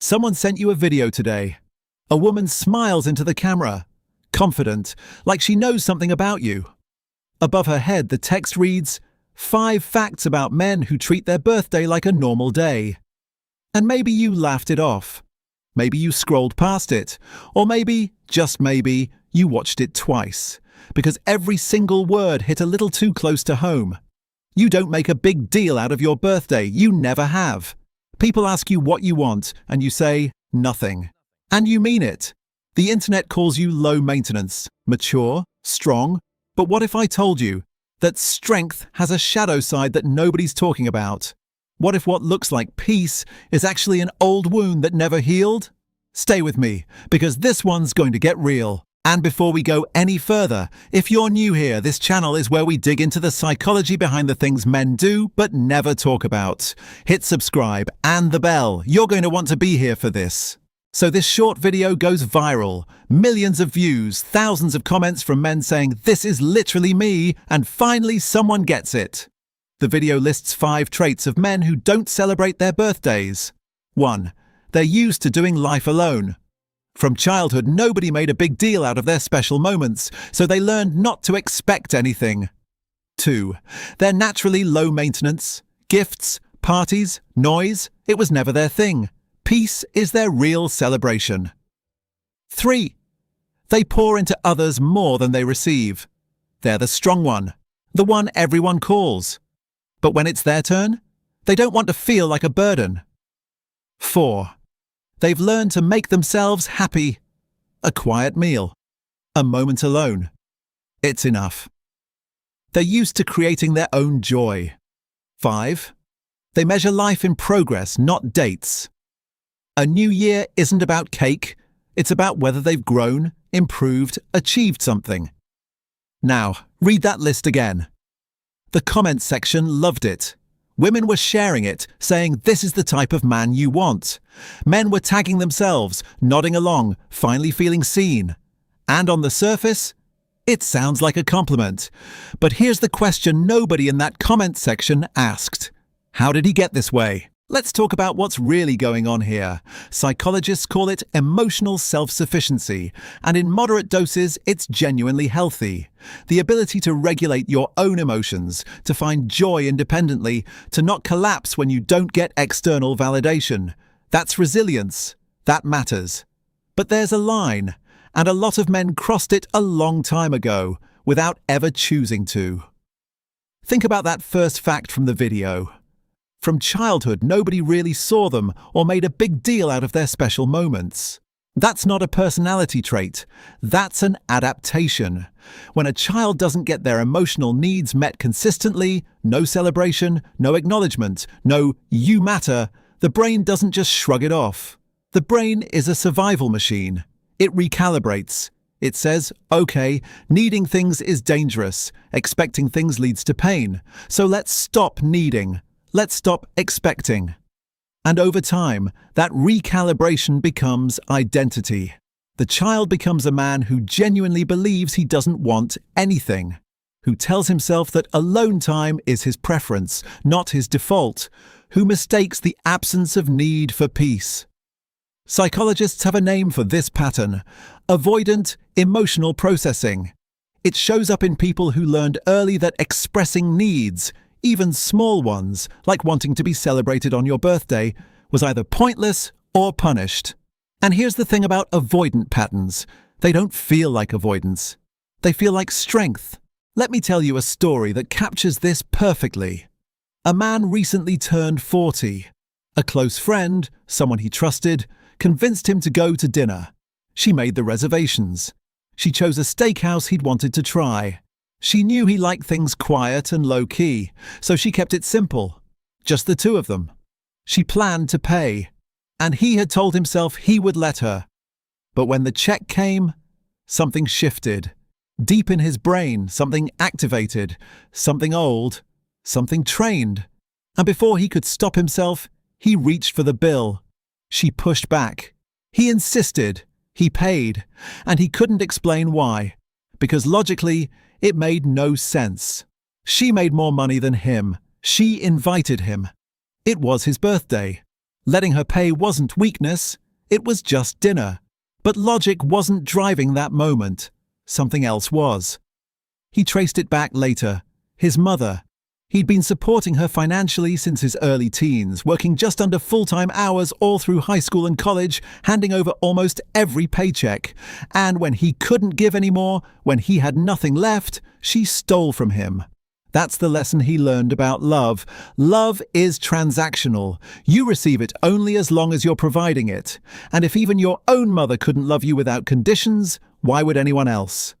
Someone sent you a video today. A woman smiles into the camera, confident, like she knows something about you. Above her head, the text reads, 5 facts about men who treat their birthday like a normal day. And maybe you laughed it off. Maybe you scrolled past it. Or maybe, just maybe, you watched it twice. Because every single word hit a little too close to home. You don't make a big deal out of your birthday. You never have. People ask you what you want, and you say, nothing. And you mean it. The internet calls you low maintenance, mature, strong. But what if I told you that strength has a shadow side that nobody's talking about? What if what looks like peace is actually an old wound that never healed? Stay with me, because this one's going to get real. And before we go any further, if you're new here, this channel is where we dig into the psychology behind the things men do but never talk about. Hit subscribe and the bell. You're going to want to be here for this. So this short video goes viral. Millions of views, thousands of comments from men saying, "This is literally me," and finally someone gets it. The video lists 5 traits of men who don't celebrate their birthdays. 1. They're used to doing life alone. From childhood, nobody made a big deal out of their special moments, so they learned not to expect anything. 2. They're naturally low maintenance. Gifts, parties, noise, it was never their thing. Peace is their real celebration. 3. They pour into others more than they receive. They're the strong one, the one everyone calls. But when it's their turn, they don't want to feel like a burden. 4. They've learned to make themselves happy. A quiet meal. A moment alone. It's enough. They're used to creating their own joy. 5. They measure life in progress, not dates. A new year isn't about cake. It's about whether they've grown, improved, achieved something. Now, read that list again. The comments section loved it. Women were sharing it, saying this is the type of man you want. Men were tagging themselves, nodding along, finally feeling seen. And on the surface, it sounds like a compliment. But here's the question nobody in that comment section asked. How did he get this way? Let's talk about what's really going on here. Psychologists call it emotional self-sufficiency, and in moderate doses, it's genuinely healthy. The ability to regulate your own emotions, to find joy independently, to not collapse when you don't get external validation. That's resilience. That matters. But there's a line, and a lot of men crossed it a long time ago, without ever choosing to. Think about that first fact from the video. From childhood, nobody really saw them or made a big deal out of their special moments. That's not a personality trait. That's an adaptation. When a child doesn't get their emotional needs met consistently, no celebration, no acknowledgement, no "you matter," the brain doesn't just shrug it off. The brain is a survival machine. It recalibrates. It says, okay, needing things is dangerous. Expecting things leads to pain. So let's stop needing. Let's stop expecting. And over time, that recalibration becomes identity. The child becomes a man who genuinely believes he doesn't want anything, who tells himself that alone time is his preference, not his default, who mistakes the absence of need for peace. Psychologists have a name for this pattern: avoidant emotional processing. It shows up in people who learned early that expressing needs, even small ones, like wanting to be celebrated on your birthday, was either pointless or punished. And here's the thing about avoidant patterns. They don't feel like avoidance. They feel like strength. Let me tell you a story that captures this perfectly. A man recently turned 40. A close friend, someone he trusted, convinced him to go to dinner. She made the reservations. She chose a steakhouse he'd wanted to try. She knew he liked things quiet and low-key, so she kept it simple. Just the two of them. She planned to pay, and he had told himself he would let her. But when the check came, something shifted. Deep in his brain, something activated, something old, something trained. And before he could stop himself, he reached for the bill. She pushed back. He insisted. He paid, and he couldn't explain why, because logically, it made no sense. She made more money than him. She invited him. It was his birthday. Letting her pay wasn't weakness, it was just dinner. But logic wasn't driving that moment. Something else was. He traced it back later. His mother. He'd been supporting her financially since his early teens, working just under full-time hours all through high school and college, handing over almost every paycheck. And when he couldn't give anymore, when he had nothing left, she stole from him. That's the lesson he learned about love. Love is transactional. You receive it only as long as you're providing it. And if even your own mother couldn't love you without conditions, why would anyone else?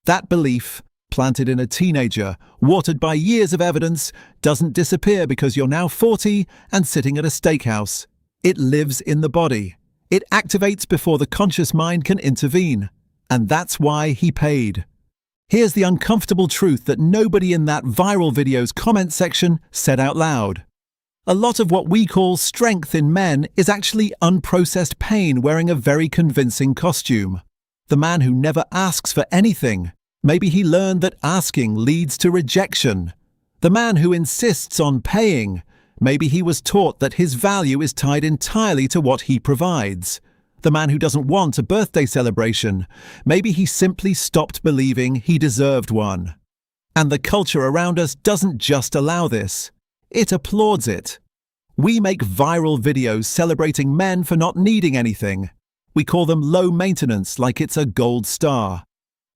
That belief, planted in a teenager, watered by years of evidence, doesn't disappear because you're now 40 and sitting at a steakhouse. It lives in the body. It activates before the conscious mind can intervene. And that's why he paid. Here's the uncomfortable truth that nobody in that viral video's comment section said out loud. A lot of what we call strength in men is actually unprocessed pain wearing a very convincing costume. The man who never asks for anything. Maybe he learned that asking leads to rejection. The man who insists on paying. Maybe he was taught that his value is tied entirely to what he provides. The man who doesn't want a birthday celebration. Maybe he simply stopped believing he deserved one. And the culture around us doesn't just allow this. It applauds it. We make viral videos celebrating men for not needing anything. We call them low maintenance like it's a gold star.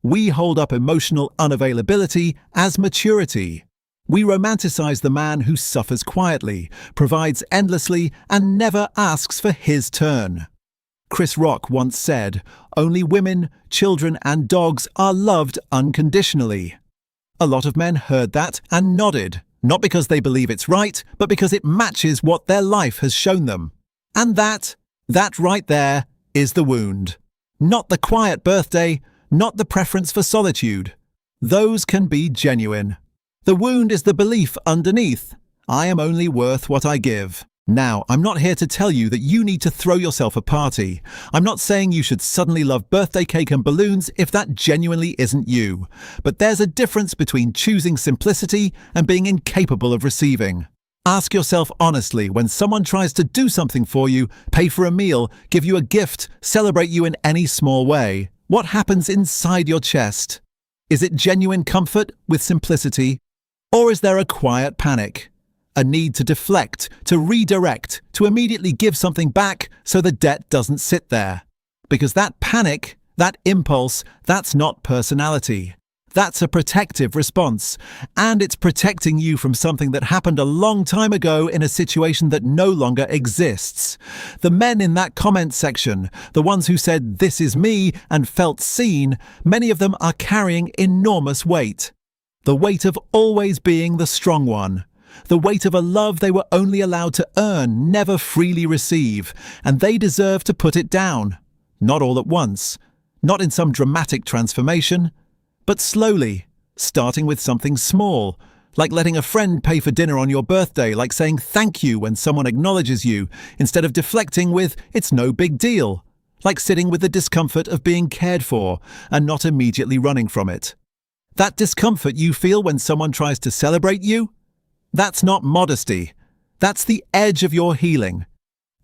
We hold up emotional unavailability as maturity. We romanticize the man who suffers quietly, provides endlessly, and never asks for his turn. Chris Rock once said, "Only women, children, and dogs are loved unconditionally." A lot of men heard that and nodded, not because they believe it's right, but because it matches what their life has shown them. And that right there is the wound. Not the quiet birthday, not the preference for solitude. Those can be genuine. The wound is the belief underneath, I am only worth what I give. Now, I'm not here to tell you that you need to throw yourself a party. I'm not saying you should suddenly love birthday cake and balloons if that genuinely isn't you. But there's a difference between choosing simplicity and being incapable of receiving. Ask yourself honestly when someone tries to do something for you, pay for a meal, give you a gift, celebrate you in any small way. What happens inside your chest? Is it genuine comfort with simplicity? Or is there a quiet panic? A need to deflect, to redirect, to immediately give something back so the debt doesn't sit there. Because that panic, that impulse, that's not personality. That's a protective response. And it's protecting you from something that happened a long time ago in a situation that no longer exists. The men in that comment section, the ones who said, "This is me," and felt seen, many of them are carrying enormous weight. The weight of always being the strong one. The weight of a love they were only allowed to earn, never freely receive, and they deserve to put it down. Not all at once, not in some dramatic transformation, but slowly, starting with something small, like letting a friend pay for dinner on your birthday, like saying thank you when someone acknowledges you, instead of deflecting with, "It's no big deal," like sitting with the discomfort of being cared for and not immediately running from it. That discomfort you feel when someone tries to celebrate you? That's not modesty. That's the edge of your healing.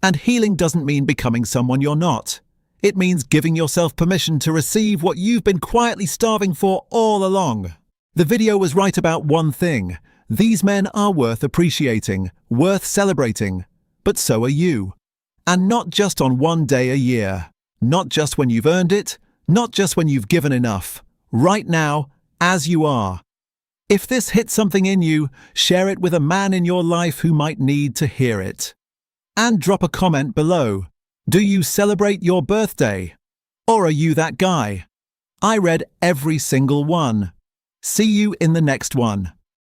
And healing doesn't mean becoming someone you're not. It means giving yourself permission to receive what you've been quietly starving for all along. The video was right about one thing. These men are worth appreciating, worth celebrating. But so are you. And not just on one day a year. Not just when you've earned it. Not just when you've given enough. Right now, as you are. If this hit something in you, share it with a man in your life who might need to hear it. And drop a comment below. Do you celebrate your birthday? Or are you that guy? I read every single one. See you in the next one.